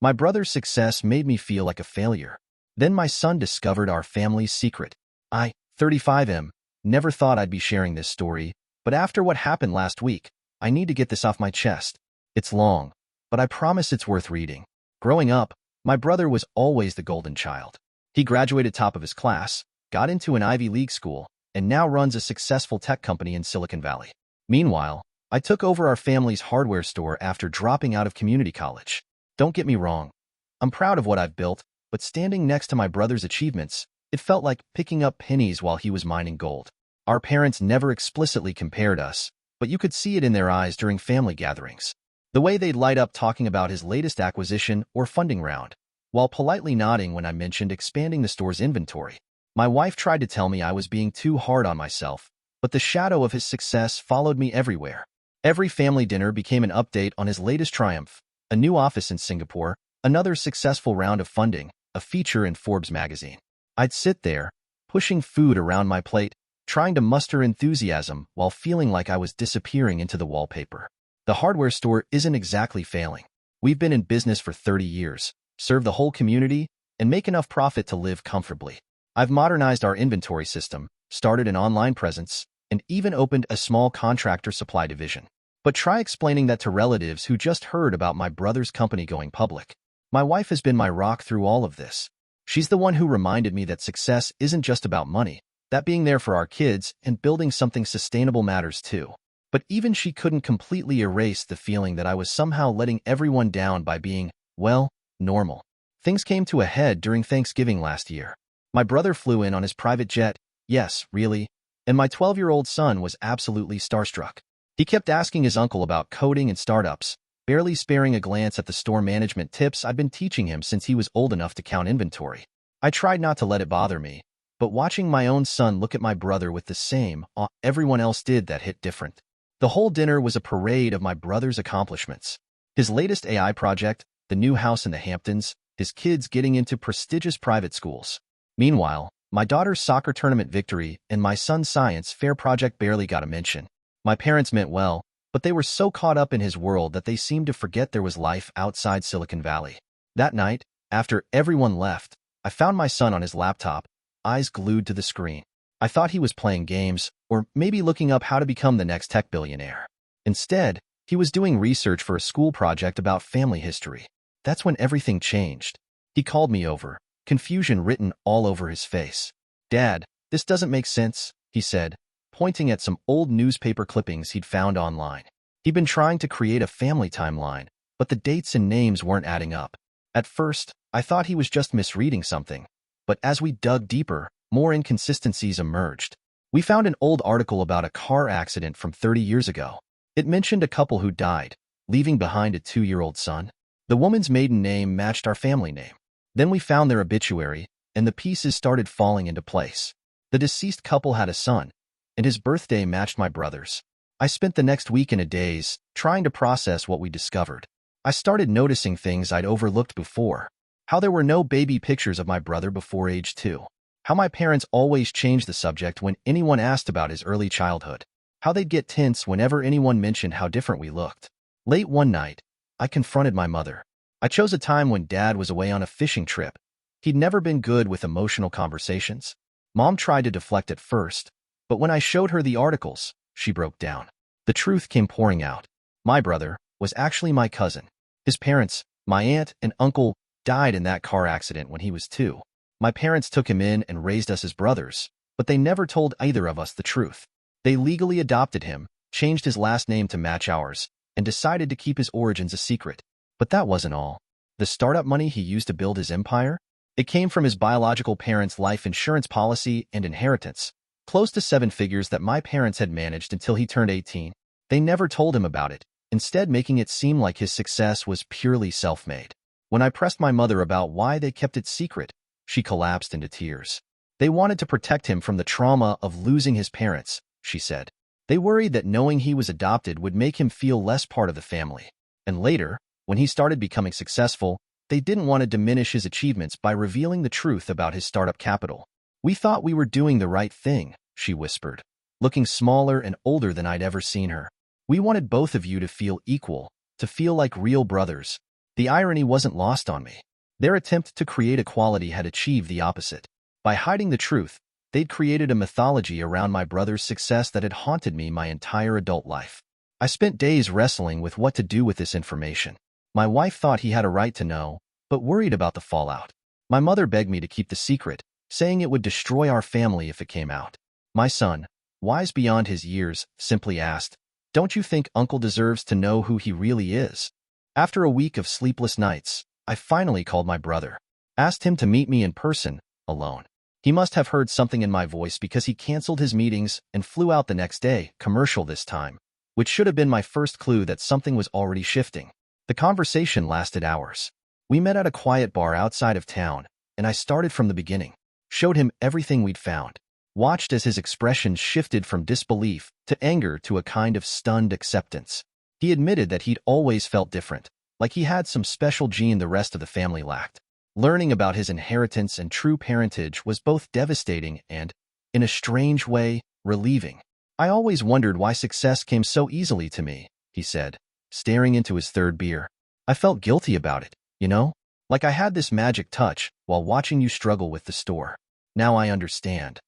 My brother's success made me feel like a failure. Then my son discovered our family's secret. I, 35M, never thought I'd be sharing this story, but after what happened last week, I need to get this off my chest. It's long, but I promise it's worth reading. Growing up, my brother was always the golden child. He graduated top of his class, got into an Ivy League school, and now runs a successful tech company in Silicon Valley. Meanwhile, I took over our family's hardware store after dropping out of community college. Don't get me wrong, I'm proud of what I've built, but standing next to my brother's achievements, it felt like picking up pennies while he was mining gold. Our parents never explicitly compared us, but you could see it in their eyes during family gatherings. The way they'd light up talking about his latest acquisition or funding round, while politely nodding when I mentioned expanding the store's inventory. My wife tried to tell me I was being too hard on myself, but the shadow of his success followed me everywhere. Every family dinner became an update on his latest triumph, a new office in Singapore, another successful round of funding, a feature in Forbes magazine. I'd sit there, pushing food around my plate, trying to muster enthusiasm while feeling like I was disappearing into the wallpaper. The hardware store isn't exactly failing. We've been in business for 30 years, serve the whole community, and make enough profit to live comfortably. I've modernized our inventory system, started an online presence, and even opened a small contractor supply division. But try explaining that to relatives who just heard about my brother's company going public. My wife has been my rock through all of this. She's the one who reminded me that success isn't just about money, that being there for our kids and building something sustainable matters too. But even she couldn't completely erase the feeling that I was somehow letting everyone down by being, well, normal. Things came to a head during Thanksgiving last year. My brother flew in on his private jet, yes, really, and my 12-year-old son was absolutely starstruck. He kept asking his uncle about coding and startups, barely sparing a glance at the store management tips I'd been teaching him since he was old enough to count inventory. I tried not to let it bother me, but watching my own son look at my brother with the same awe everyone else did that hit different. The whole dinner was a parade of my brother's accomplishments. His latest AI project, the new house in the Hamptons, his kids getting into prestigious private schools. Meanwhile, my daughter's soccer tournament victory and my son's science fair project barely got a mention. My parents meant well, but they were so caught up in his world that they seemed to forget there was life outside Silicon Valley. That night, after everyone left, I found my son on his laptop, eyes glued to the screen. I thought he was playing games, or maybe looking up how to become the next tech billionaire. Instead, he was doing research for a school project about family history. That's when everything changed. He called me over, confusion written all over his face. "Dad, this doesn't make sense," he said, pointing at some old newspaper clippings he'd found online. He'd been trying to create a family timeline, but the dates and names weren't adding up. At first, I thought he was just misreading something, but as we dug deeper, more inconsistencies emerged. We found an old article about a car accident from 30 years ago. It mentioned a couple who died, leaving behind a 2-year-old son. The woman's maiden name matched our family name. Then we found their obituary, and the pieces started falling into place. The deceased couple had a son, and his birthday matched my brother's. I spent the next week in a daze, trying to process what we discovered. I started noticing things I'd overlooked before. How there were no baby pictures of my brother before age 2. How my parents always changed the subject when anyone asked about his early childhood. How they'd get tense whenever anyone mentioned how different we looked. Late one night, I confronted my mother. I chose a time when Dad was away on a fishing trip. He'd never been good with emotional conversations. Mom tried to deflect at first, but when I showed her the articles, she broke down. The truth came pouring out. My brother was actually my cousin. His parents, my aunt and uncle, died in that car accident when he was 2. My parents took him in and raised us as brothers, but they never told either of us the truth. They legally adopted him, changed his last name to match ours, and decided to keep his origins a secret. But that wasn't all. The startup money he used to build his empire? It came from his biological parents' life insurance policy and inheritance, close to 7 figures that my parents had managed until he turned 18. They never told him about it, instead making it seem like his success was purely self-made. When I pressed my mother about why they kept it secret, she collapsed into tears. They wanted to protect him from the trauma of losing his parents, she said. They worried that knowing he was adopted would make him feel less part of the family. And later, when he started becoming successful, they didn't want to diminish his achievements by revealing the truth about his startup capital. "We thought we were doing the right thing," she whispered, looking smaller and older than I'd ever seen her. "We wanted both of you to feel equal, to feel like real brothers." The irony wasn't lost on me. Their attempt to create equality had achieved the opposite. By hiding the truth, they'd created a mythology around my brother's success that had haunted me my entire adult life. I spent days wrestling with what to do with this information. My wife thought he had a right to know, but worried about the fallout. My mother begged me to keep the secret, saying it would destroy our family if it came out. My son, wise beyond his years, simply asked, "Don't you think Uncle deserves to know who he really is?" After a week of sleepless nights, I finally called my brother, asked him to meet me in person, alone. He must have heard something in my voice because he canceled his meetings and flew out the next day, commercial this time, which should have been my first clue that something was already shifting. The conversation lasted hours. We met at a quiet bar outside of town, and I started from the beginning, showed him everything we'd found, watched as his expression shifted from disbelief to anger to a kind of stunned acceptance. He admitted that he'd always felt different, like he had some special gene the rest of the family lacked. Learning about his inheritance and true parentage was both devastating and, in a strange way, relieving. "I always wondered why success came so easily to me," he said, staring into his third beer. "I felt guilty about it, you know? Like I had this magic touch while watching you struggle with the store. Now I understand.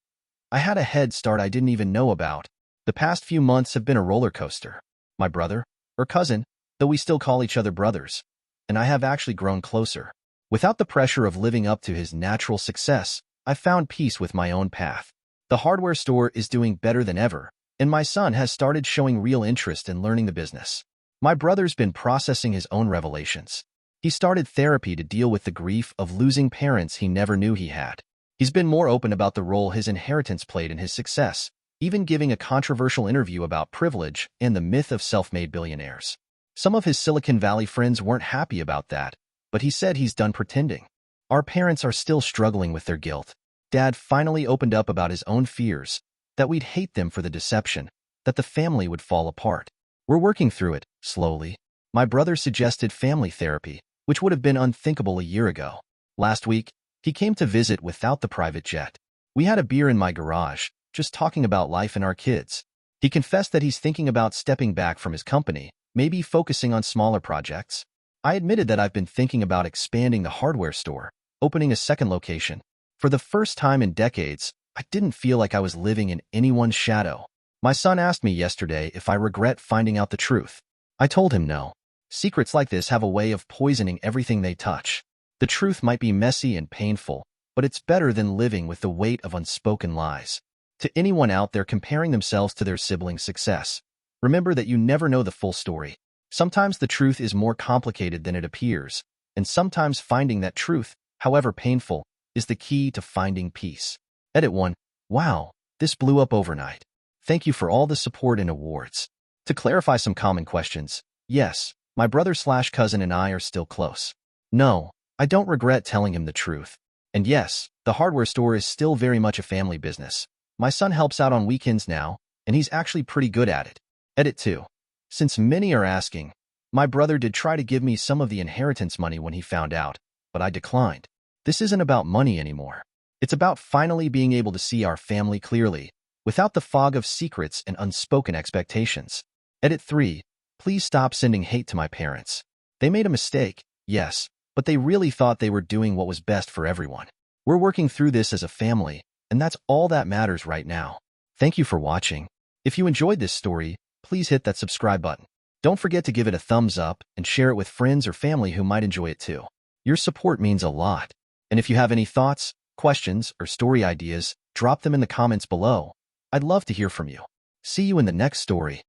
I had a head start I didn't even know about. The past few months have been a roller coaster. My brother, or cousin, though we still call each other brothers, and I have actually grown closer. Without the pressure of living up to his natural success, I found peace with my own path. The hardware store is doing better than ever, and my son has started showing real interest in learning the business. My brother's been processing his own revelations. He started therapy to deal with the grief of losing parents he never knew he had. He's been more open about the role his inheritance played in his success, even giving a controversial interview about privilege and the myth of self-made billionaires. Some of his Silicon Valley friends weren't happy about that, but he said he's done pretending. Our parents are still struggling with their guilt. Dad finally opened up about his own fears, that we'd hate them for the deception, that the family would fall apart. We're working through it, slowly. My brother suggested family therapy, which would have been unthinkable a year ago. Last week, he came to visit without the private jet. We had a beer in my garage, just talking about life and our kids. He confessed that he's thinking about stepping back from his company, maybe focusing on smaller projects. I admitted that I've been thinking about expanding the hardware store, opening a second location. For the first time in decades, I didn't feel like I was living in anyone's shadow. My son asked me yesterday if I regret finding out the truth. I told him no. Secrets like this have a way of poisoning everything they touch. The truth might be messy and painful, but it's better than living with the weight of unspoken lies. To anyone out there comparing themselves to their sibling's success, remember that you never know the full story. Sometimes the truth is more complicated than it appears, and sometimes finding that truth, however painful, is the key to finding peace. Edit 1. Wow, this blew up overnight. Thank you for all the support and awards. To clarify some common questions, yes, my brother/cousin and I are still close. No, I don't regret telling him the truth. And yes, the hardware store is still very much a family business. My son helps out on weekends now, and he's actually pretty good at it. Edit 2. Since many are asking, my brother did try to give me some of the inheritance money when he found out, but I declined. This isn't about money anymore. It's about finally being able to see our family clearly, without the fog of secrets and unspoken expectations. Edit 3. Please stop sending hate to my parents. They made a mistake, yes, but they really thought they were doing what was best for everyone. We're working through this as a family, and that's all that matters right now. Thank you for watching. If you enjoyed this story, please hit that subscribe button. Don't forget to give it a thumbs up and share it with friends or family who might enjoy it too. Your support means a lot. And if you have any thoughts, questions, or story ideas, drop them in the comments below. I'd love to hear from you. See you in the next story.